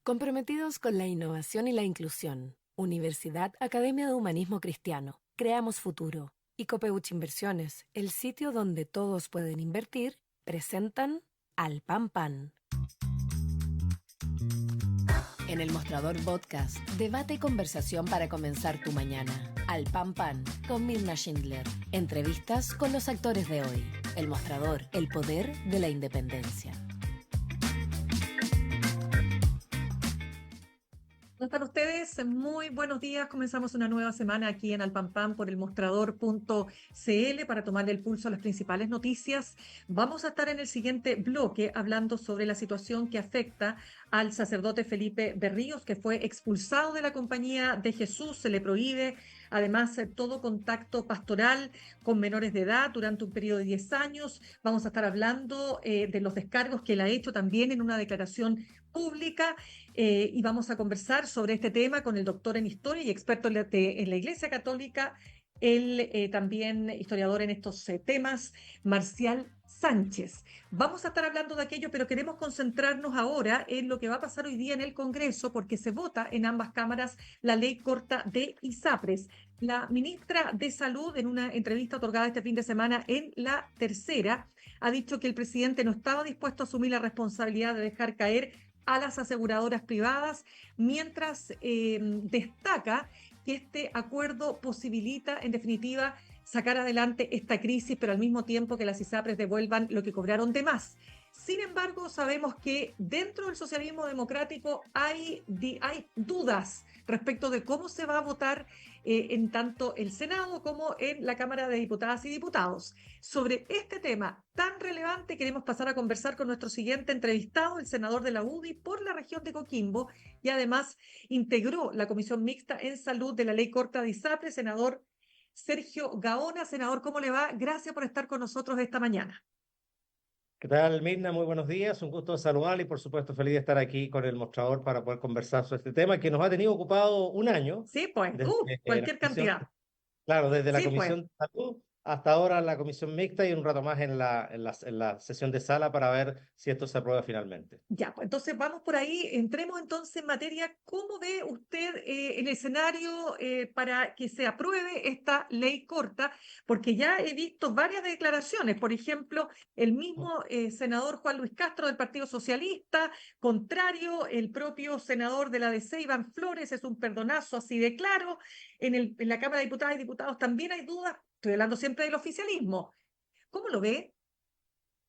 Comprometidos con la innovación y la inclusión. Universidad Academia de Humanismo Cristiano. Creamos futuro. Y Copeuch Inversiones, el sitio donde todos pueden invertir, presentan Al Pan Pan. En el Mostrador Podcast, debate y conversación para comenzar tu mañana. Al Pan Pan, con Mirna Schindler. Entrevistas con los actores de hoy. El Mostrador, el poder de la independencia. Para ustedes, muy buenos días. Comenzamos una nueva semana aquí en Alpampam por el mostrador.cl para tomar el pulso a las principales noticias. Vamos a estar en el siguiente bloque hablando sobre la situación que afecta al sacerdote Felipe Berríos, que fue expulsado de la Compañía de Jesús. Se le prohíbe, además, todo contacto pastoral con menores de edad durante un periodo de 10 años. Vamos a estar hablando de los descargos que él ha hecho también en una declaración pública. Y vamos a conversar sobre este tema con el doctor en historia y experto en la Iglesia Católica, él también historiador en estos temas, Marcial Sánchez. Vamos a estar hablando de aquello, pero queremos concentrarnos ahora en lo que va a pasar hoy día en el Congreso, porque se vota en ambas cámaras la ley corta de ISAPRES. La ministra de Salud, en una entrevista otorgada este fin de semana en La Tercera, ha dicho que el presidente no estaba dispuesto a asumir la responsabilidad de dejar caer a las aseguradoras privadas, mientras destaca que este acuerdo posibilita, en definitiva, sacar adelante esta crisis, pero al mismo tiempo que las ISAPRES devuelvan lo que cobraron de más. Sin embargo, sabemos que dentro del socialismo democrático hay dudas respecto de cómo se va a votar en tanto el Senado como en la Cámara de Diputadas y Diputados. Sobre este tema tan relevante queremos pasar a conversar con nuestro siguiente entrevistado, el senador de la UDI por la región de Coquimbo, y además integró la Comisión Mixta en Salud de la Ley Corta de ISAPRES, senador Sergio Gaona. Senador, ¿cómo le va? Gracias por estar con nosotros esta mañana. ¿Qué tal, Mirna? Muy buenos días. Un gusto saludarle y, por supuesto, feliz de estar aquí con el mostrador para poder conversar sobre este tema que nos ha tenido ocupado un año Sí, pues, desde la cualquier comisión, cantidad. claro, desde la Sí, pues. Comisión de Salud hasta ahora la Comisión Mixta y un rato más en la sesión de sala para ver si esto se aprueba finalmente. Ya, pues entonces vamos por ahí, entremos entonces en materia. ¿Cómo ve usted el escenario para que se apruebe esta ley corta? Porque ya he visto varias declaraciones, por ejemplo, el mismo senador Juan Luis Castro del Partido Socialista, contrario, el propio senador de la DC, Iván Flores, es un perdonazo así de claro. En la Cámara de Diputadas y Diputados también hay dudas, estoy hablando siempre del oficialismo. ¿Cómo lo ve?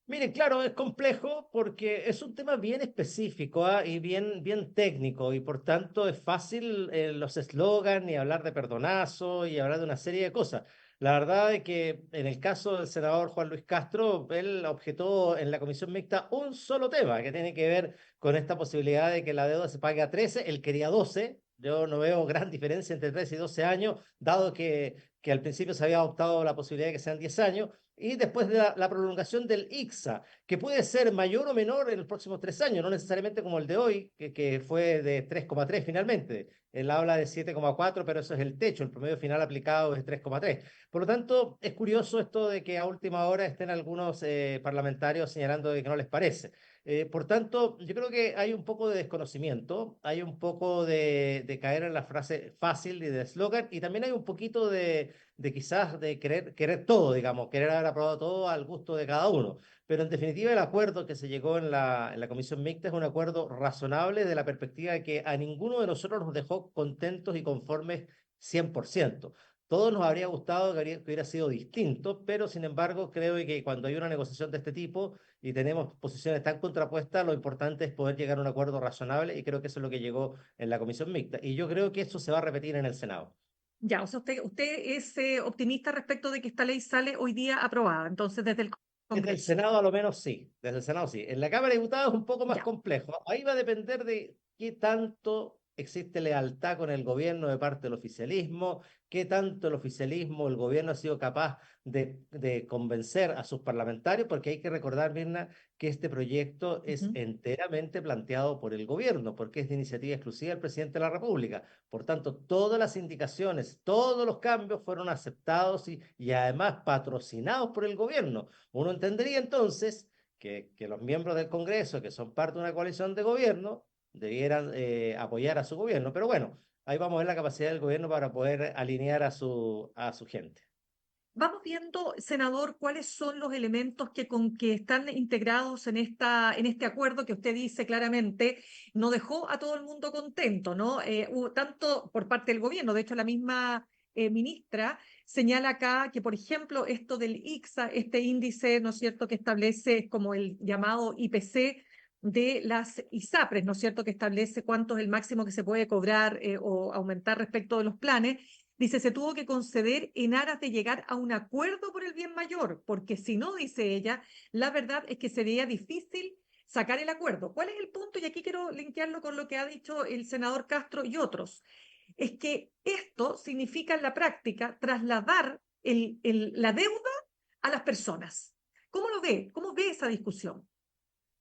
Mire, claro, es complejo porque es un tema bien específico, y bien técnico y por tanto es fácil los eslogans y hablar de perdonazo y hablar de una serie de cosas. La verdad es que en el caso del senador Juan Luis Castro, él objetó en la comisión mixta un solo tema que tiene que ver con esta posibilidad de que la deuda se pague a 13, él quería 12. Yo no veo gran diferencia entre 13 y 12 años, dado que al principio se había adoptado la posibilidad de que sean 10 años y después de la prolongación del ICSA, que puede ser mayor o menor en los próximos 3 años, no necesariamente como el de hoy, que fue de 3,3 finalmente. Él habla de 7,4, pero eso es el techo, el promedio final aplicado es 3,3. Por lo tanto, es curioso esto de que a última hora estén algunos parlamentarios señalando de que no les parece. Por tanto, yo creo que hay un poco de desconocimiento, hay un poco de caer en la frase fácil y de eslogan, y también hay un poquito de quizás de querer todo, digamos, querer haber aprobado todo al gusto de cada uno. Pero en definitiva el acuerdo que se llegó en la comisión mixta es un acuerdo razonable de la perspectiva de que a ninguno de nosotros nos dejó contentos y conformes 100%. Todos nos habría gustado que hubiera sido distinto, pero sin embargo creo que cuando hay una negociación de este tipo y tenemos posiciones tan contrapuestas, lo importante es poder llegar a un acuerdo razonable y creo que eso es lo que llegó en la comisión mixta. Y yo creo que eso se va a repetir en el Senado. Ya, o sea, usted es optimista respecto de que esta ley sale hoy día aprobada, entonces desde el Desde el Congreso. Senado a lo menos sí, desde el Senado sí. En la Cámara de Diputados es un poco más Ya. complejo. Ahí va a depender de qué tanto existe lealtad con el gobierno de parte del oficialismo, qué tanto el oficialismo, el gobierno ha sido capaz de convencer a sus parlamentarios, porque hay que recordar, Mirna, que este proyecto es Ujú. enteramente planteado por el gobierno, porque es de iniciativa exclusiva del presidente de la República. Por tanto, todas las indicaciones, todos los cambios fueron aceptados y además patrocinados por el gobierno. Uno entendería entonces que los miembros del Congreso, que son parte de una coalición de gobierno, debieran apoyar a su gobierno. Pero bueno, ahí vamos a ver la capacidad del gobierno para poder alinear a su gente. Vamos viendo, senador, cuáles son los elementos que están integrados en este acuerdo que usted dice claramente no dejó a todo el mundo contento, ¿no? Hubo tanto por parte del gobierno, de hecho la misma ministra señala acá que, por ejemplo, esto del ICSA, este índice, ¿no es cierto?, que establece como el llamado IPC de las ISAPRES, ¿no es cierto?, que establece cuánto es el máximo que se puede cobrar o aumentar respecto de los planes. Dice, se tuvo que conceder en aras de llegar a un acuerdo por el bien mayor, porque si no, dice ella, la verdad es que sería difícil sacar el acuerdo. ¿Cuál es el punto? Y aquí quiero linkearlo con lo que ha dicho el senador Castro y otros. Es que esto significa en la práctica trasladar la deuda a las personas. ¿Cómo lo ve? ¿Cómo ve esa discusión?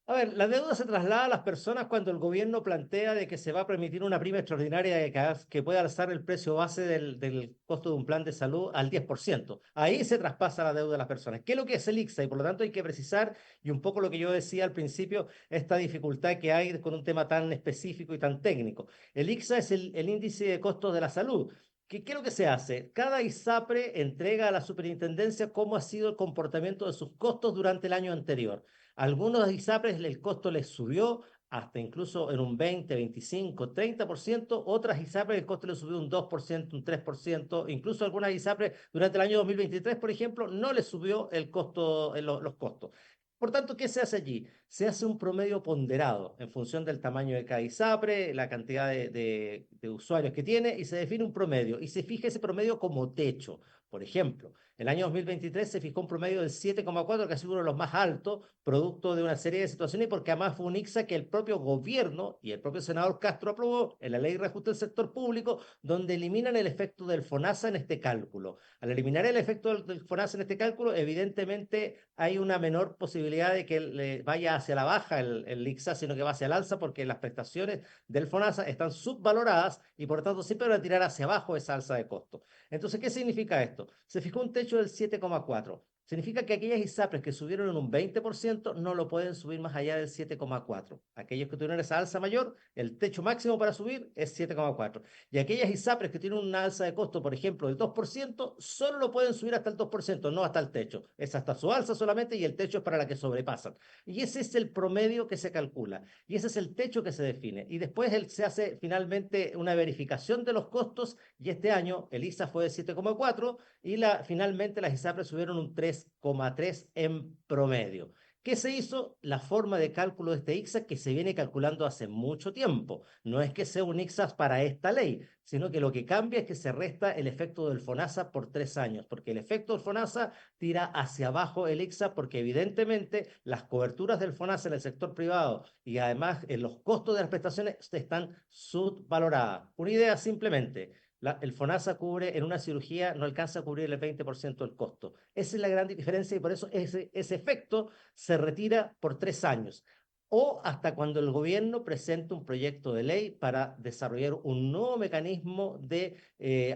A ver, la deuda se traslada a las personas cuando el gobierno plantea de que se va a permitir una prima extraordinaria que puede alzar el precio base del costo de un plan de salud al 10%. Ahí se traspasa la deuda a las personas. ¿Qué es lo que es el ICSA? Y por lo tanto hay que precisar, y un poco lo que yo decía al principio, esta dificultad que hay con un tema tan específico y tan técnico. El ICSA es el índice de costos de la salud. ¿Qué es lo que se hace? Cada ISAPRE entrega a la superintendencia cómo ha sido el comportamiento de sus costos durante el año anterior. Algunos ISAPRES el costo les subió hasta incluso en un 20, 25, 30%. Otras ISAPRES el costo les subió un 2%, un 3%. Incluso algunas ISAPRES durante el año 2023, por ejemplo, no les subió el costo, los costos. Por tanto, ¿qué se hace allí? Se hace un promedio ponderado en función del tamaño de cada ISAPRE, la cantidad de usuarios que tiene, y se define un promedio. Y se fija ese promedio como techo. Por ejemplo, el año 2023 se fijó un promedio del 7,4, que ha sido uno de los más altos, producto de una serie de situaciones, porque además fue un ICSA que el propio gobierno y el propio senador Castro aprobó en la ley de reajuste del sector público, donde eliminan el efecto del FONASA en este cálculo. Al eliminar el efecto del FONASA en este cálculo, evidentemente hay una menor posibilidad de que vaya hacia la baja el ICSA, sino que va hacia el alza, porque las prestaciones del FONASA están subvaloradas y por tanto siempre van a tirar hacia abajo esa alza de costo. Entonces, ¿qué significa esto? Se fijó un techo del 7,4. Significa que aquellas ISAPRES que subieron en un 20% no lo pueden subir más allá del 7,4. Aquellos que tuvieron esa alza mayor, el techo máximo para subir es 7,4. Y aquellas ISAPRES que tienen una alza de costo, por ejemplo, del 2%, solo lo pueden subir hasta el 2%, no hasta el techo. Es hasta su alza solamente y el techo es para la que sobrepasan. Y ese es el promedio que se calcula. Y ese es el techo que se define. Y después se hace finalmente una verificación de los costos y este año el ISA fue de 7,4 y finalmente las ISAPRES subieron un 3,3 en promedio. ¿Qué se hizo? La forma de cálculo de este ICSA que se viene calculando hace mucho tiempo. No es que sea un ICSA para esta ley, sino que lo que cambia es que se resta el efecto del FONASA por 3 años, porque el efecto del FONASA tira hacia abajo el ICSA, porque evidentemente las coberturas del FONASA en el sector privado y además en los costos de las prestaciones están subvaloradas. Una idea simplemente. El FONASA cubre en una cirugía, no alcanza a cubrir el 20% del costo. Esa es la gran diferencia y por eso ese efecto se retira por 3 años o hasta cuando el gobierno presente un proyecto de ley para desarrollar un nuevo mecanismo de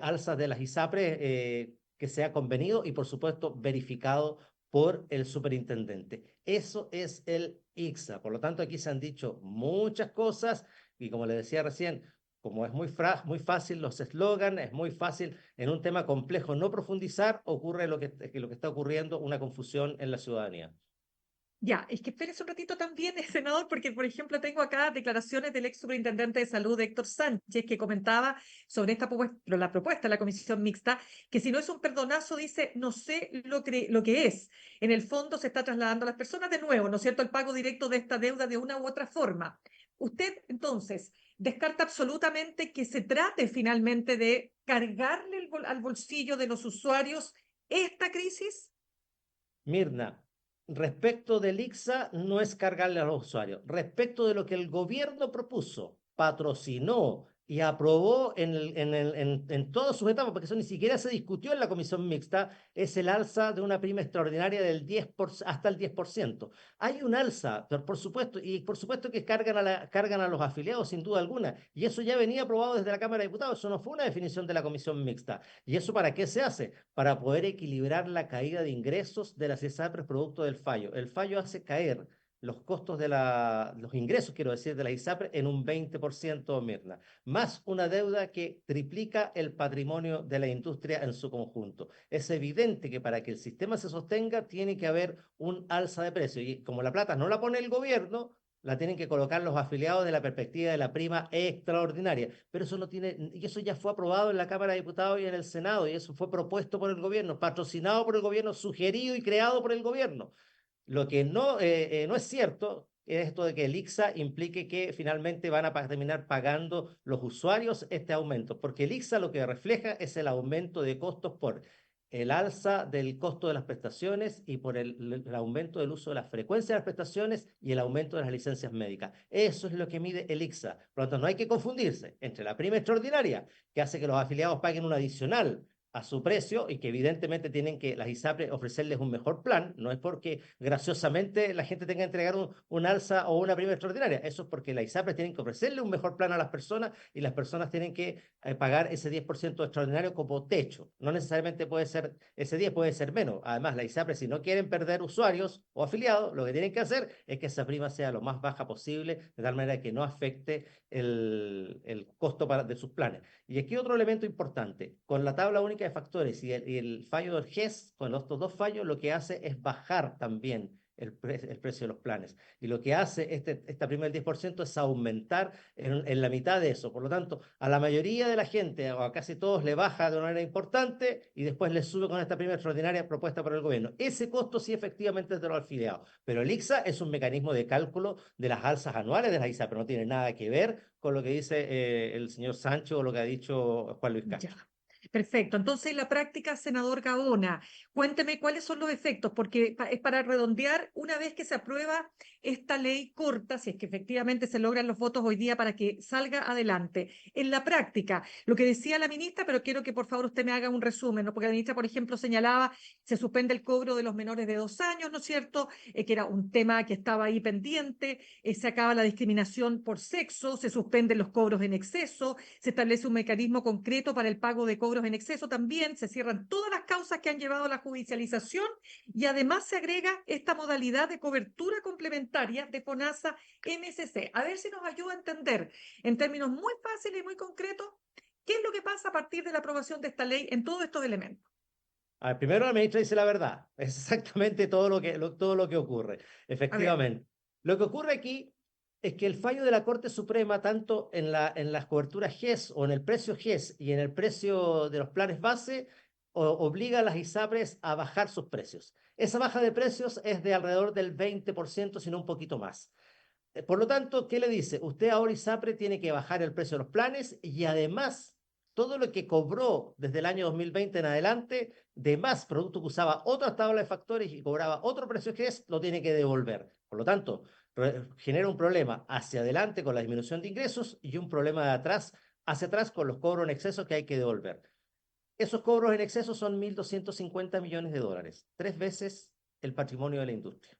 alzas de las ISAPRES que sea convenido y por supuesto verificado por el superintendente. Eso es el ICSA. Por lo tanto, aquí se han dicho muchas cosas y como le decía recién, como es muy fácil los eslogans, es muy fácil en un tema complejo no profundizar, ocurre lo que está ocurriendo, una confusión en la ciudadanía. Ya, es que espérese un ratito también, senador, porque, por ejemplo, tengo acá declaraciones del ex superintendente de salud, Héctor Sánchez, que comentaba sobre la propuesta de la comisión mixta, que si no es un perdonazo, dice, no sé lo que es. En el fondo se está trasladando a las personas de nuevo, ¿no es cierto?, el pago directo de esta deuda de una u otra forma. Usted, entonces, descarta absolutamente que se trate finalmente de cargarle al bolsillo de los usuarios esta crisis. Mirna, respecto del ICSA, no es cargarle a los usuarios. Respecto de lo que el gobierno propuso, patrocinó y aprobó en todas sus etapas, porque eso ni siquiera se discutió en la comisión mixta, es el alza de una prima extraordinaria del 10% hasta el 10%. Hay un alza, pero por supuesto, y por supuesto que cargan a los afiliados sin duda alguna, y eso ya venía aprobado desde la Cámara de Diputados, eso no fue una definición de la comisión mixta. ¿Y eso para qué se hace? Para poder equilibrar la caída de ingresos de las ISAPRES producto del fallo. El fallo hace caer los costos los ingresos, quiero decir, de la ISAPRE en un 20%, Mirna, más una deuda que triplica el patrimonio de la industria en su conjunto. Es evidente que para que el sistema se sostenga tiene que haber un alza de precio y como la plata no la pone el gobierno, la tienen que colocar los afiliados de la perspectiva de la prima extraordinaria. Pero eso no tiene, y eso ya fue aprobado en la Cámara de Diputados y en el Senado, y eso fue propuesto por el gobierno, patrocinado por el gobierno, sugerido y creado por el gobierno. Lo que no es cierto es esto de que el ICSA implique que finalmente van a terminar pagando los usuarios este aumento, porque el ICSA lo que refleja es el aumento de costos por el alza del costo de las prestaciones y por el aumento del uso de la frecuencia de las prestaciones y el aumento de las licencias médicas. Eso es lo que mide el ICSA. Por lo tanto, no hay que confundirse entre la prima extraordinaria, que hace que los afiliados paguen un adicional a su precio y que evidentemente tienen que las ISAPRE ofrecerles un mejor plan, no es porque graciosamente la gente tenga que entregar un alza o una prima extraordinaria, eso es porque las ISAPRE tienen que ofrecerle un mejor plan a las personas y las personas tienen que pagar ese 10% extraordinario como techo, no necesariamente puede ser ese 10, puede ser menos, además las ISAPRE si no quieren perder usuarios o afiliados, lo que tienen que hacer es que esa prima sea lo más baja posible, de tal manera que no afecte el costo de sus planes. Y aquí otro elemento importante, con la tabla única de factores y el fallo del GES, con estos dos fallos, lo que hace es bajar también el precio de los planes. Y lo que hace esta prima del 10% es aumentar en la mitad de eso. Por lo tanto, a la mayoría de la gente, o a casi todos, le baja de una manera importante y después le sube con esta prima extraordinaria propuesta por el gobierno. Ese costo sí efectivamente es de los afiliados, pero el ICSA es un mecanismo de cálculo de las alzas anuales de la ISA, pero no tiene nada que ver con lo que dice el señor Sancho o lo que ha dicho Juan Luis Castro. Ya. Perfecto. Entonces, en la práctica, senador Gaona, cuénteme cuáles son los efectos, porque es para redondear, una vez que se aprueba esta ley corta, si es que efectivamente se logran los votos hoy día para que salga adelante. En la práctica, lo que decía la ministra, pero quiero que por favor usted me haga un resumen, ¿no? Porque la ministra, por ejemplo, señalaba, se suspende el cobro de los menores de 2 años, ¿no es cierto? Que era un tema que estaba ahí pendiente, se acaba la discriminación por sexo, se suspenden los cobros en exceso, se establece un mecanismo concreto para el pago de cobros en exceso también, se cierran todas las causas que han llevado a la judicialización y además se agrega esta modalidad de cobertura complementaria de FONASA-MSC. A ver si nos ayuda a entender en términos muy fáciles y muy concretos qué es lo que pasa a partir de la aprobación de esta ley en todos estos elementos. A ver, primero la ministra dice la verdad, es exactamente todo lo que ocurre, A ver. efectivamente. Lo que ocurre aquí es que el fallo de la Corte Suprema, tanto en las coberturas GES o en el precio GES y en el precio de los planes base, obliga a las ISAPRES a bajar sus precios. Esa baja de precios es de alrededor del 20%, sino un poquito más. Por lo tanto, ¿qué le dice? Usted ahora ISAPRE tiene que bajar el precio de los planes y además todo lo que cobró desde el año 2020 en adelante de más producto que usaba otra tabla de factores y cobraba otro precio que lo tiene que devolver. Por lo tanto, genera un problema hacia adelante con la disminución de ingresos y un problema de atrás hacia atrás con los cobros en exceso que hay que devolver. Esos cobros en exceso son 1.250 millones de dólares, 3 veces el patrimonio de la industria.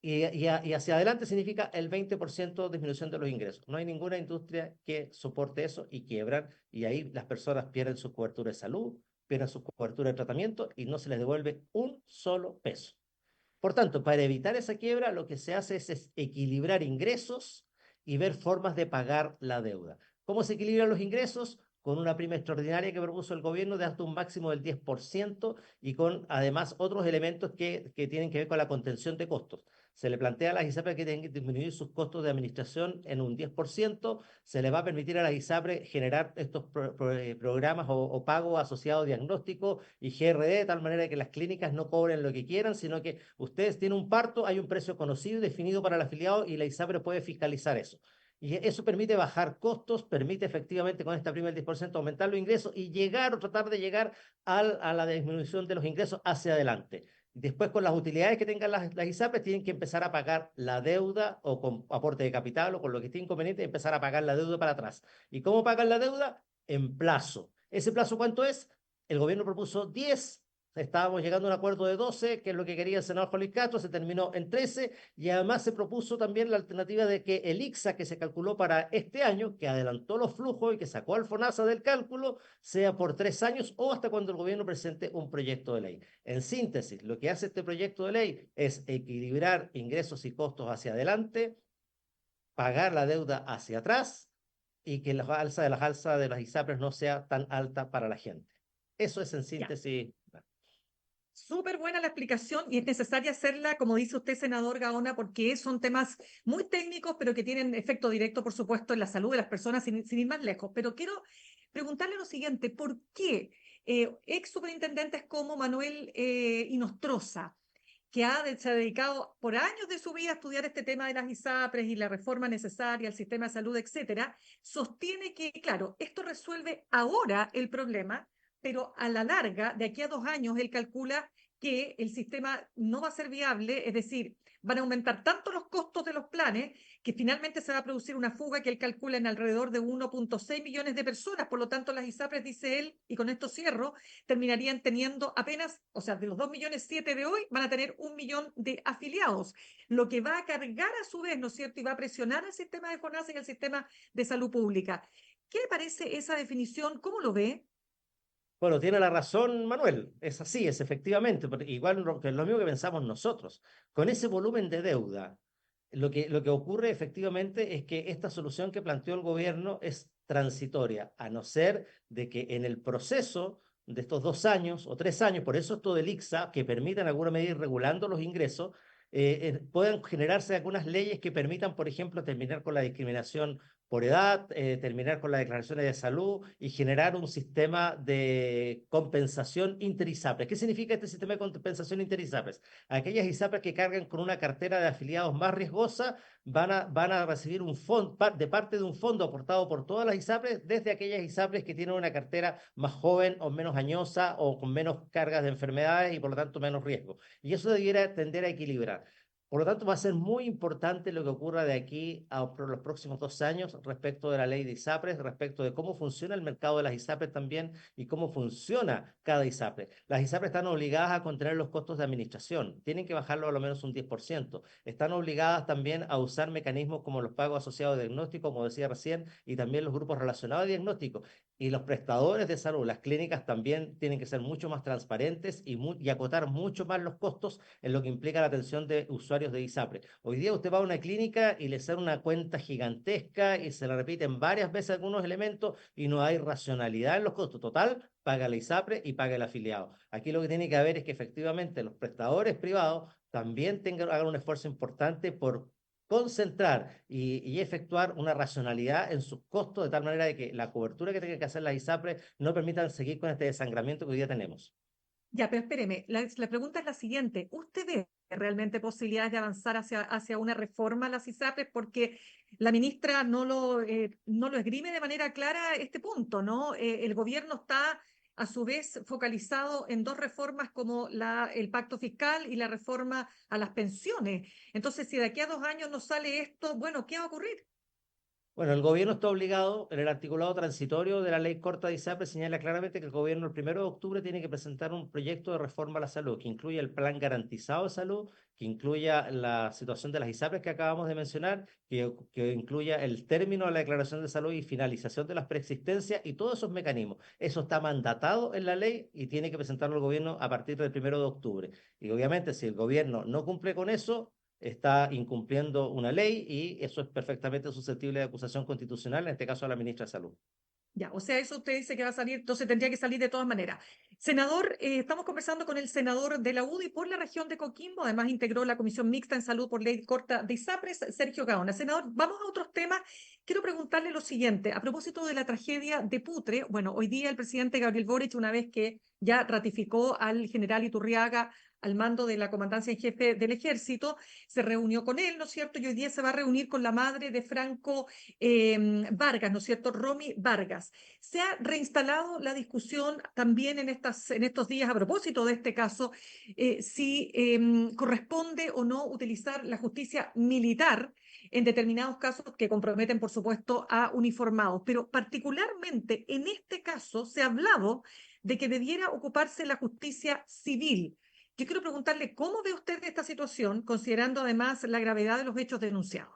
Y hacia adelante significa el 20% de disminución de los ingresos. No hay ninguna industria que soporte eso y quiebran, y ahí las personas pierden su cobertura de salud, pierden su cobertura de tratamiento y no se les devuelve un solo peso. Por tanto, para evitar esa quiebra, lo que se hace es equilibrar ingresos y ver formas de pagar la deuda. ¿Cómo se equilibran los ingresos? Con una prima extraordinaria que propuso el gobierno de hasta un máximo del 10% y con además otros elementos que tienen que ver con la contención de costos. Se le plantea a las ISAPRE que tienen que disminuir sus costos de administración en un 10%, se le va a permitir a las ISAPRE generar estos programas o pagos asociados a diagnóstico y GRD, de tal manera que las clínicas no cobren lo que quieran, sino que ustedes tienen un parto, hay un precio conocido y definido para el afiliado y la ISAPRE puede fiscalizar eso. Y eso permite bajar costos, permite efectivamente con esta prima del 10% aumentar los ingresos y llegar o tratar de llegar a la disminución de los ingresos hacia adelante. Después, con las utilidades que tengan las ISAPRES, tienen que empezar a pagar la deuda o con aporte de capital o con lo que esté inconveniente, empezar a pagar la deuda para atrás. ¿Y cómo pagan la deuda? En plazo. ¿Ese plazo cuánto es? El gobierno propuso 10, estábamos llegando a un acuerdo de 12, que es lo que quería el senador Juan Luis Castro, se terminó en 13, y además se propuso también la alternativa de que el ICSA que se calculó para este año, que adelantó los flujos y que sacó al FONASA del cálculo, sea por 3 años o hasta cuando el gobierno presente un proyecto de ley. En síntesis, lo que hace este proyecto de ley es equilibrar ingresos y costos hacia adelante, pagar la deuda hacia atrás y que la alza de las ISAPRES no sea tan alta para la gente. Eso es en Ya. síntesis. Súper buena la explicación y es necesaria hacerla, como dice usted, senador Gaona, porque son temas muy técnicos, pero que tienen efecto directo, por supuesto, en la salud de las personas, sin ir más lejos. Pero quiero preguntarle lo siguiente, ¿por qué ex superintendentes como Manuel Inostroza, se ha dedicado por años de su vida a estudiar este tema de las ISAPRES y la reforma necesaria al sistema de salud, etcétera, sostiene que, claro, esto resuelve ahora el problema, pero a la larga, de aquí a 2 años, él calcula que el sistema no va a ser viable, es decir, van a aumentar tanto los costos de los planes que finalmente se va a producir una fuga que él calcula en alrededor de 1,6 millones de personas. Por lo tanto, las ISAPRES, dice él, y con esto cierro, terminarían teniendo apenas, o sea, de los 2,7 millones de hoy, van a tener 1 millón de afiliados, lo que va a cargar a su vez, ¿no es cierto?, y va a presionar al sistema de FONASA y al sistema de salud pública. ¿Qué le parece esa definición? ¿Cómo lo ve? Bueno, tiene la razón Manuel, es así, es efectivamente, igual que lo mismo que pensamos nosotros. Con ese volumen de deuda, lo que ocurre efectivamente es que esta solución que planteó el gobierno es transitoria, a no ser de que en el proceso de estos 2 años o 3 años, por eso esto del ICSA, que permita en alguna medida ir regulando los ingresos, puedan generarse algunas leyes que permitan, por ejemplo, terminar con la discriminación por edad, terminar con las declaraciones de salud y generar un sistema de compensación inter-ISAPRES. ¿Qué significa este sistema de compensación inter-ISAPRES? Aquellas ISAPRES que cargan con una cartera de afiliados más riesgosa van a recibir un fondo, de parte de un fondo aportado por todas las ISAPRES, desde aquellas ISAPRES que tienen una cartera más joven o menos añosa o con menos cargas de enfermedades y por lo tanto menos riesgo. Y eso debiera tender a equilibrar. Por lo tanto, va a ser muy importante lo que ocurra de aquí a los próximos 2 años respecto de la ley de ISAPRES, respecto de cómo funciona el mercado de las ISAPRES también y cómo funciona cada ISAPRES. Las ISAPRES están obligadas a contener los costos de administración, tienen que bajarlo a lo menos un 10%. Están obligadas también a usar mecanismos como los pagos asociados de diagnóstico, como decía recién, y también los grupos relacionados a diagnóstico. Y los prestadores de salud, las clínicas también tienen que ser mucho más transparentes y acotar mucho más los costos en lo que implica la atención de usuarios de ISAPRE. Hoy día usted va a una clínica y le sale una cuenta gigantesca y se la repiten varias veces algunos elementos y no hay racionalidad en los costos. Total, paga la ISAPRE y paga el afiliado. Aquí lo que tiene que haber es que efectivamente los prestadores privados también hagan un esfuerzo importante por concentrar y efectuar una racionalidad en sus costos de tal manera de que la cobertura que tenga que hacer la ISAPRE no permitan seguir con este desangramiento que hoy día tenemos. Ya, pero espéreme, la pregunta es la siguiente. ¿Usted ve realmente posibilidades de avanzar hacia una reforma a las ISAPRES? Porque la ministra no lo esgrime de manera clara este punto, ¿no? El gobierno está a su vez focalizado en dos reformas como el pacto fiscal y la reforma a las pensiones. Entonces, si de aquí a 2 años no sale esto, bueno, ¿qué va a ocurrir? Bueno, el gobierno está obligado, en el articulado transitorio de la ley corta de ISAPRE señala claramente que el gobierno el 1 de octubre tiene que presentar un proyecto de reforma a la salud que incluya el plan garantizado de salud, que incluya la situación de las ISAPRES que acabamos de mencionar, que incluya el término de la declaración de salud y finalización de las preexistencias y todos esos mecanismos. Eso está mandatado en la ley y tiene que presentarlo el gobierno a partir del 1 de octubre. Y obviamente, si el gobierno no cumple con eso, está incumpliendo una ley y eso es perfectamente susceptible de acusación constitucional, en este caso a la ministra de Salud. Ya, o sea, eso usted dice que va a salir, entonces tendría que salir de todas maneras. Senador, estamos conversando con el senador de la UDI por la región de Coquimbo, además integró la Comisión Mixta en Salud por Ley Corta de ISAPRES, Sergio Gaona. Senador, vamos a otros temas. Quiero preguntarle lo siguiente, a propósito de la tragedia de Putre, bueno, hoy día el presidente Gabriel Boric, una vez que ya ratificó al general Iturriaga al mando de la comandancia en jefe del ejército, se reunió con él, ¿no es cierto? Y hoy día se va a reunir con la madre de Franco Vargas, ¿no es cierto? Romy Vargas. Se ha reinstalado la discusión también en estos días a propósito de este caso, si corresponde o no utilizar la justicia militar en determinados casos que comprometen, por supuesto, a uniformados. Pero particularmente en este caso se ha hablado de que debiera ocuparse la justicia civil. Yo quiero preguntarle, ¿cómo ve usted esta situación, considerando además la gravedad de los hechos denunciados?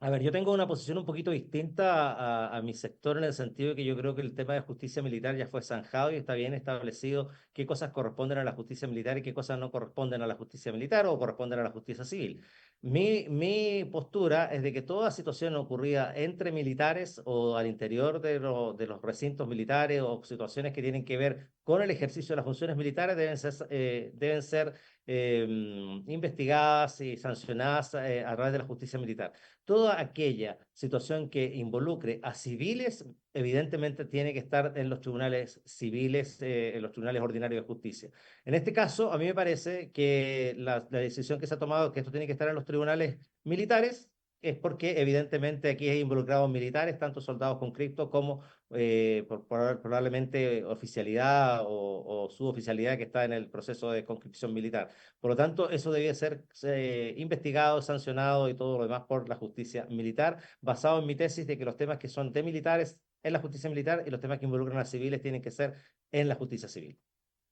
A ver, yo tengo una posición un poquito distinta a mi sector en el sentido de que yo creo que el tema de justicia militar ya fue zanjado y está bien establecido qué cosas corresponden a la justicia militar y qué cosas no corresponden a la justicia militar o corresponden a la justicia civil. Mi postura es de que toda situación ocurrida entre militares o al interior de los recintos militares o situaciones que tienen que ver con el ejercicio de las funciones militares deben ser investigadas y sancionadas a través de la justicia militar. Toda aquella situación que involucre a civiles, evidentemente tiene que estar en los tribunales civiles, en los tribunales ordinarios de justicia. En este caso, a mí me parece que la decisión que se ha tomado, que esto tiene que estar en los tribunales militares, es porque evidentemente aquí hay involucrados militares, tanto soldados conscriptos como probablemente oficialidad o suboficialidad que está en el proceso de conscripción militar. Por lo tanto, eso debe ser investigado, sancionado y todo lo demás por la justicia militar, basado en mi tesis de que los temas que son de militares en la justicia militar y los temas que involucran a civiles tienen que ser en la justicia civil.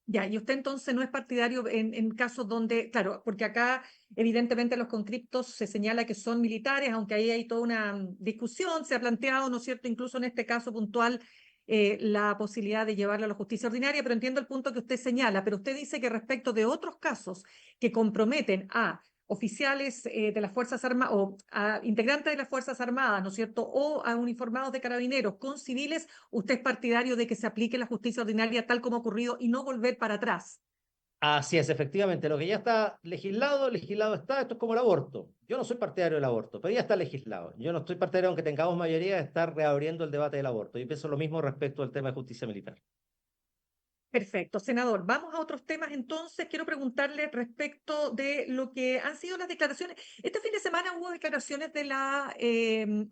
Ya, y usted entonces no es partidario en casos donde, claro, porque acá evidentemente los conscriptos se señala que son militares, aunque ahí hay toda una discusión, se ha planteado, ¿no es cierto?, incluso en este caso puntual, la posibilidad de llevarlo a la justicia ordinaria, pero entiendo el punto que usted señala, pero usted dice que respecto de otros casos que comprometen a oficiales de las Fuerzas Armadas o a integrantes de las Fuerzas Armadas, ¿no es cierto?, o a uniformados de carabineros con civiles, usted es partidario de que se aplique la justicia ordinaria tal como ha ocurrido y no volver para atrás. Así es, efectivamente, lo que ya está legislado, legislado está, esto es como el aborto. Yo no soy partidario del aborto, pero ya está legislado. Yo no estoy partidario, aunque tengamos mayoría, de estar reabriendo el debate del aborto. Y pienso lo mismo respecto al tema de justicia militar. Perfecto, senador. Vamos a otros temas entonces. Quiero preguntarle respecto de lo que han sido las declaraciones. Este fin de semana hubo declaraciones de la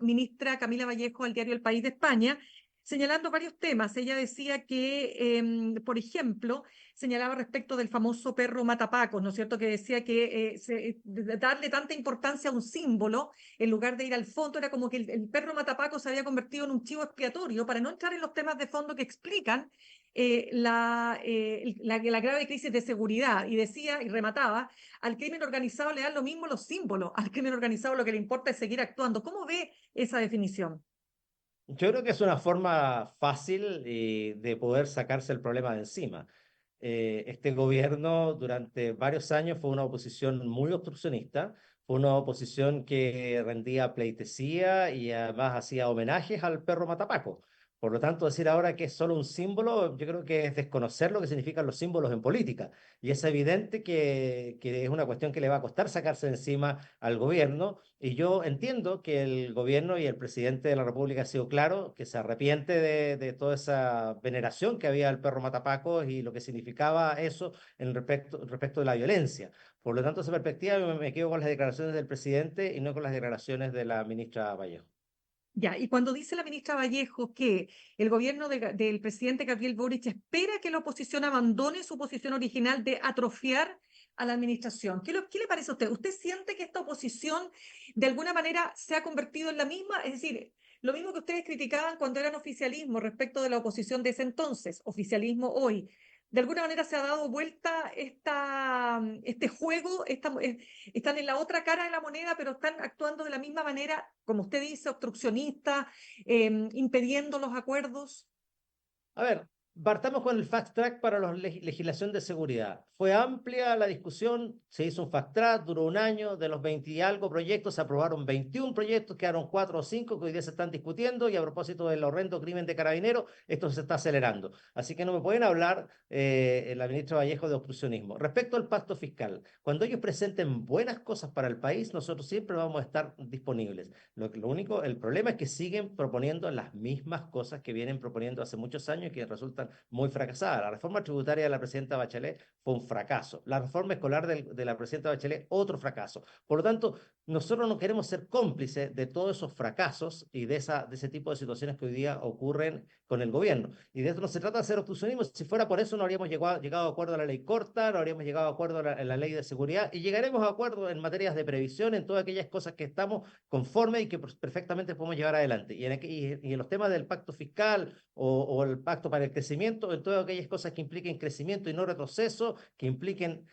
ministra Camila Vallejo al diario El País de España, señalando varios temas. Ella decía que, por ejemplo, señalaba respecto del famoso perro matapacos, ¿no es cierto? Que decía que darle tanta importancia a un símbolo en lugar de ir al fondo era como que el perro matapacos se había convertido en un chivo expiatorio para no entrar en los temas de fondo que explican la grave crisis de seguridad y decía y remataba, al crimen organizado le dan lo mismo los símbolos, al crimen organizado lo que le importa es seguir actuando. ¿Cómo ve esa definición? Yo creo que es una forma fácil de poder sacarse el problema de encima. Este gobierno durante varios años fue una oposición muy obstruccionista, fue una oposición que rendía pleitesía y además hacía homenajes al perro matapaco. Por lo tanto, decir ahora que es solo un símbolo, yo creo que es desconocer lo que significan los símbolos en política. Y es evidente que es una cuestión que le va a costar sacarse de encima al gobierno. Y yo entiendo que el gobierno y el presidente de la República ha sido claro, que se arrepiente de toda esa veneración que había al perro matapacos y lo que significaba eso en respecto de la violencia. Por lo tanto, esa perspectiva me quedo con las declaraciones del presidente y no con las declaraciones de la ministra Vallejo. Ya, y cuando dice la ministra Vallejo que el gobierno del presidente Gabriel Boric espera que la oposición abandone su posición original de atrofiar a la administración, ¿qué le parece a usted? ¿Usted siente que esta oposición de alguna manera se ha convertido en la misma? Es decir, lo mismo que ustedes criticaban cuando eran oficialismo respecto de la oposición de ese entonces, oficialismo hoy. De alguna manera se ha dado vuelta este juego, están en la otra cara de la moneda, pero están actuando de la misma manera, como usted dice, obstruccionista, impidiendo los acuerdos. A ver, partamos con el fast track para la legislación de seguridad. Fue amplia la discusión, se hizo un fast track, duró un año, de los 20 y algo proyectos, se aprobaron 21 proyectos, quedaron 4 o 5 que hoy día se están discutiendo y a propósito del horrendo crimen de Carabineros, esto se está acelerando. Así que no me pueden hablar la ministra Vallejo de obstruccionismo. Respecto al pacto fiscal, cuando ellos presenten buenas cosas para el país, nosotros siempre vamos a estar disponibles. El problema es que siguen proponiendo las mismas cosas que vienen proponiendo hace muchos años y que resultan resultan muy fracasadas. La reforma tributaria de la presidenta Bachelet fue un fracaso. La reforma escolar de la presidenta Bachelet, otro fracaso. Por lo tanto, nosotros no queremos ser cómplices de todos esos fracasos y de ese tipo de situaciones que hoy día ocurren con el gobierno. Y de esto no se trata de hacer obstruccionismo. Si fuera por eso, no habríamos llegado a acuerdo a la ley corta, no habríamos llegado a acuerdo a la ley de seguridad y llegaremos a acuerdo en materias de previsión, en todas aquellas cosas que estamos conformes y que perfectamente podemos llevar adelante. Y en los temas del pacto fiscal o el pacto para el crecimiento, en todas aquellas cosas que impliquen crecimiento y no retroceso, que impliquen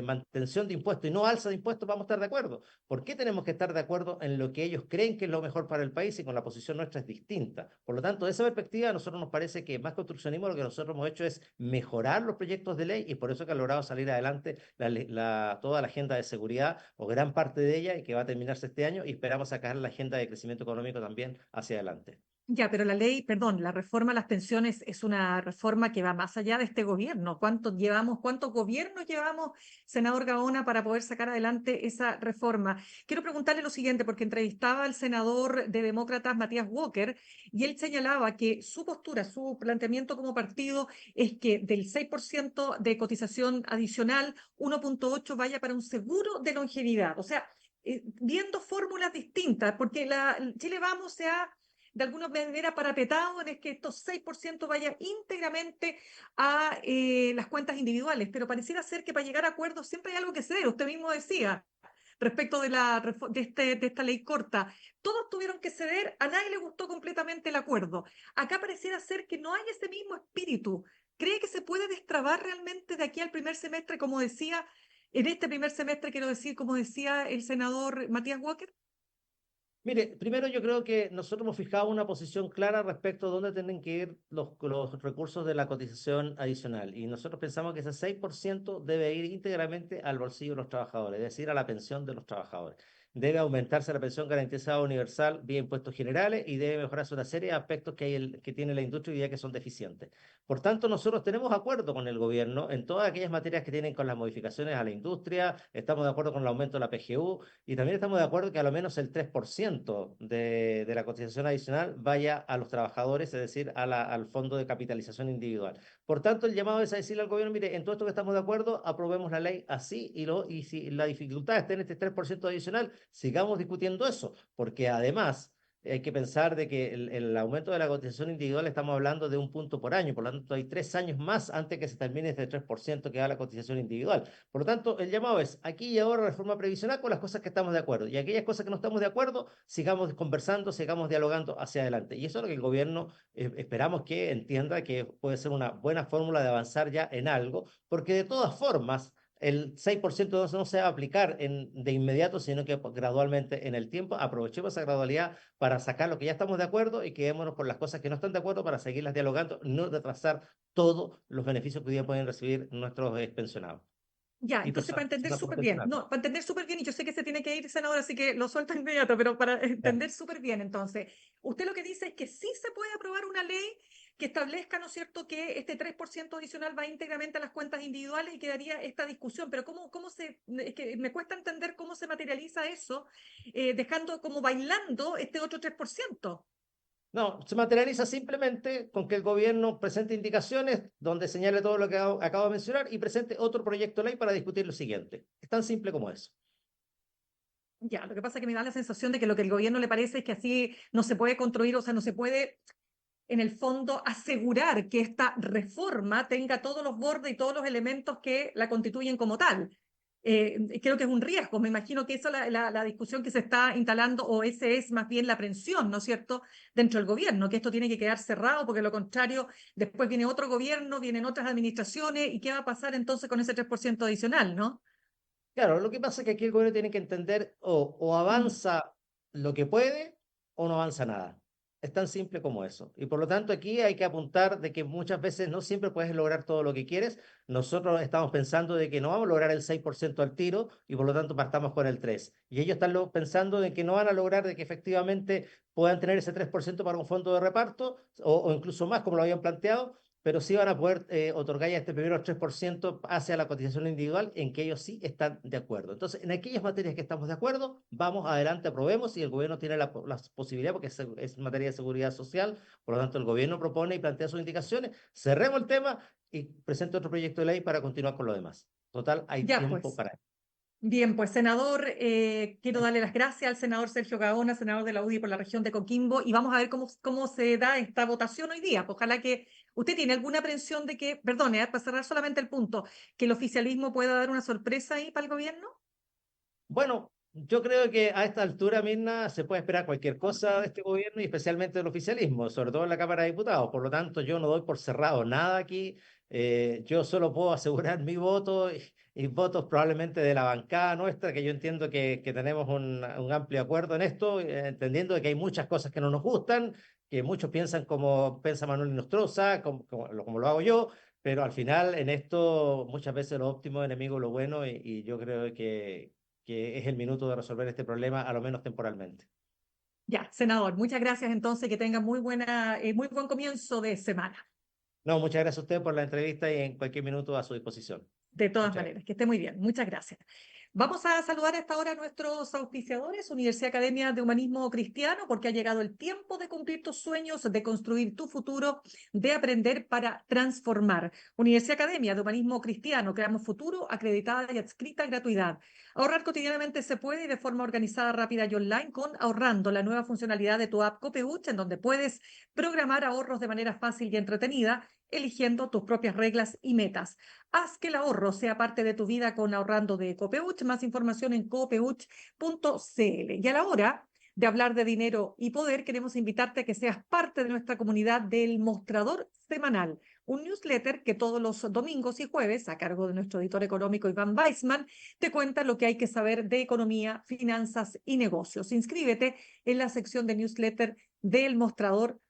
mantención de impuestos y no alza de impuestos, vamos a estar de acuerdo. ¿Por qué tenemos que estar de acuerdo en lo que ellos creen que es lo mejor para el país y con la posición nuestra es distinta? Por lo tanto, de esa perspectiva, a nosotros nos parece que más construccionismo lo que nosotros hemos hecho es mejorar los proyectos de ley y por eso que ha logrado salir adelante toda la agenda de seguridad o gran parte de ella y que va a terminarse este año y esperamos sacar la agenda de crecimiento económico también hacia adelante. Ya, pero la ley, perdón, la reforma a las pensiones es una reforma que va más allá de este gobierno. Cuántos gobiernos llevamos, senador Gaona, para poder sacar adelante esa reforma? Quiero preguntarle lo siguiente, porque entrevistaba al senador de Demócratas, Matías Walker, y él señalaba que su postura, su planteamiento como partido es que del 6% de cotización adicional, 1,8 vaya para un seguro de longevidad. O sea, viendo fórmulas distintas, porque Chile Vamos se ha de alguna manera parapetado en el que estos 6% vaya íntegramente a las cuentas individuales, pero pareciera ser que para llegar a acuerdos siempre hay algo que ceder. Usted mismo decía respecto de esta ley corta, todos tuvieron que ceder, a nadie le gustó completamente el acuerdo. Acá pareciera ser que no hay ese mismo espíritu. ¿Cree que se puede destrabar realmente de aquí al primer semestre, como decía, en este primer semestre, quiero decir, como decía el senador Matías Walker? Mire, primero yo creo que nosotros hemos fijado una posición clara respecto a dónde tienen que ir los recursos de la cotización adicional. Y nosotros pensamos que ese 6% debe ir íntegramente al bolsillo de los trabajadores, es decir, a la pensión de los trabajadores. Debe aumentarse la pensión garantizada universal vía impuestos generales y debe mejorarse una serie de aspectos que tiene la industria hoy día que son deficientes. Por tanto, nosotros tenemos acuerdo con el gobierno en todas aquellas materias que tienen con las modificaciones a la industria, estamos de acuerdo con el aumento de la PGU, y también estamos de acuerdo que a lo menos el 3% de la cotización adicional vaya a los trabajadores, es decir, al fondo de capitalización individual. Por tanto, el llamado es a decirle al gobierno, mire, en todo esto que estamos de acuerdo, aprobemos la ley así y si la dificultad está en este 3% adicional, sigamos discutiendo eso, porque además hay que pensar de que el aumento de la cotización individual estamos hablando de 1 punto por año, por lo tanto hay 3 años más antes que se termine este 3% que da la cotización individual. Por lo tanto, el llamado es aquí y ahora reforma previsional con las cosas que estamos de acuerdo y aquellas cosas que no estamos de acuerdo, sigamos conversando, sigamos dialogando hacia adelante. Y eso es lo que el gobierno esperamos que entienda que puede ser una buena fórmula de avanzar ya en algo, porque de todas formas el 6% no se va a aplicar de inmediato, sino que gradualmente en el tiempo. Aprovechemos esa gradualidad para sacar lo que ya estamos de acuerdo y quedémonos con las cosas que no están de acuerdo para seguirlas dialogando, no retrasar todos los beneficios que hoy día pueden recibir nuestros pensionados. Ya, Y entonces para entender súper bien, pensionados. no, para entender súper bien, y yo sé que se tiene que ir, senador, así que lo suelto inmediato, pero para Ya. entender súper bien, entonces, usted lo que dice es que sí se puede aprobar una ley que establezca, ¿no es cierto?, que este 3% adicional va íntegramente a las cuentas individuales y quedaría esta discusión, pero es que me cuesta entender cómo se materializa eso, dejando como bailando este otro 3%. No, se materializa simplemente con que el gobierno presente indicaciones donde señale todo lo que acabo de mencionar y presente otro proyecto de ley para discutir lo siguiente. Es tan simple como eso. Ya, lo que pasa es que me da la sensación de que lo que el gobierno le parece es que así no se puede construir, o sea, no se puede en el fondo asegurar que esta reforma tenga todos los bordes y todos los elementos que la constituyen como tal. Creo que es un riesgo, me imagino que esa es la discusión que se está instalando, o ese es más bien la aprensión, ¿no es cierto?, dentro del gobierno, que esto tiene que quedar cerrado, porque lo contrario, después viene otro gobierno, vienen otras administraciones, y ¿qué va a pasar entonces con ese 3% adicional, no? Claro, lo que pasa es que aquí el gobierno tiene que entender o Mm. avanza lo que puede o no avanza nada. Es tan simple como eso. Y por lo tanto aquí hay que apuntar de que muchas veces no siempre puedes lograr todo lo que quieres. Nosotros estamos pensando de que no vamos a lograr el 6% al tiro y por lo tanto partamos con el 3%. Y ellos están pensando de que no van a lograr de que efectivamente puedan tener ese 3% para un fondo de reparto o incluso más como lo habían planteado, pero sí van a poder otorgar ya este primero 3% hacia la cotización individual, en que ellos sí están de acuerdo. Entonces, en aquellas materias que estamos de acuerdo, vamos adelante, aprobemos, y el gobierno tiene la posibilidad, porque es materia de seguridad social, por lo tanto el gobierno propone y plantea sus indicaciones, cerremos el tema y presente otro proyecto de ley para continuar con lo demás. Total, hay Ya, tiempo pues. para eso. Bien, pues senador, quiero darle las gracias al senador Sergio Gaona, senador de la UDI por la región de Coquimbo, y vamos a ver cómo se da esta votación hoy día. Pues ojalá que usted tiene alguna aprensión de que, perdone, para cerrar solamente el punto, que el oficialismo pueda dar una sorpresa ahí para el gobierno. Bueno, yo creo que a esta altura, Mirna, se puede esperar cualquier cosa de este gobierno y especialmente del oficialismo, sobre todo en la Cámara de Diputados. Por lo tanto, yo no doy por cerrado nada aquí. Yo solo puedo asegurar mi voto y votos probablemente de la bancada nuestra, que yo entiendo que tenemos un amplio acuerdo en esto, entendiendo de que hay muchas cosas que no nos gustan, que muchos piensan como piensa Manuel Nostroza, como lo hago yo, pero al final en esto muchas veces lo óptimo es enemigo de lo bueno, y yo creo que es el minuto de resolver este problema, a lo menos temporalmente. Ya, senador, muchas gracias entonces, que tenga muy buen comienzo de semana. No, muchas gracias a usted por la entrevista y en cualquier minuto a su disposición. De todas Muchas gracias. maneras, que esté muy bien. Muchas gracias. Vamos a saludar a esta hora a nuestros auspiciadores, Universidad Academia de Humanismo Cristiano, porque ha llegado el tiempo de cumplir tus sueños, de construir tu futuro, de aprender para transformar. Universidad Academia de Humanismo Cristiano, creamos futuro, acreditada y adscrita a gratuidad. Ahorrar cotidianamente se puede y de forma organizada, rápida y online con Ahorrando, la nueva funcionalidad de tu app Copeuch, en donde puedes programar ahorros de manera fácil y entretenida, eligiendo tus propias reglas y metas. Haz que el ahorro sea parte de tu vida con Ahorrando de Copeuch. Más información en copeuch.cl. Y a la hora de hablar de dinero y poder, queremos invitarte a que seas parte de nuestra comunidad del Mostrador Semanal, un newsletter que todos los domingos y jueves, a cargo de nuestro editor económico Iván Weissman, te cuenta lo que hay que saber de economía, finanzas y negocios. Inscríbete en la sección de newsletter del Mostrador.cl.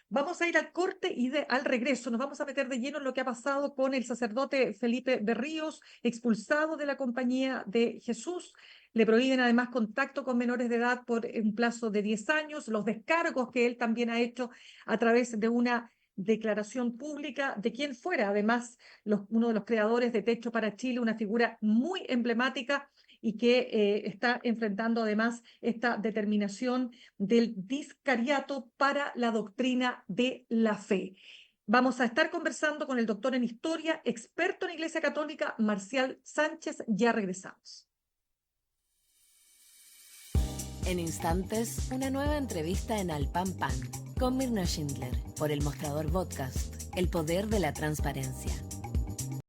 Vamos a ir al corte y al regreso nos vamos a meter de lleno en lo que ha pasado con el sacerdote Felipe Berríos, expulsado de la Compañía de Jesús. Le prohíben además contacto con menores de edad por un plazo de 10 años, los descargos que él también ha hecho a través de una declaración pública de quien fuera, además, uno de los creadores de Techo para Chile, una figura muy emblemática y que está enfrentando además esta determinación del discariato para la doctrina de la fe. Vamos a estar conversando con el doctor en historia, experto en Iglesia Católica, Marcial Sánchez. Ya regresamos. En instantes, una nueva entrevista en Al Pan Pan con Mirna Schindler por El Mostrador Podcast, el poder de la transparencia.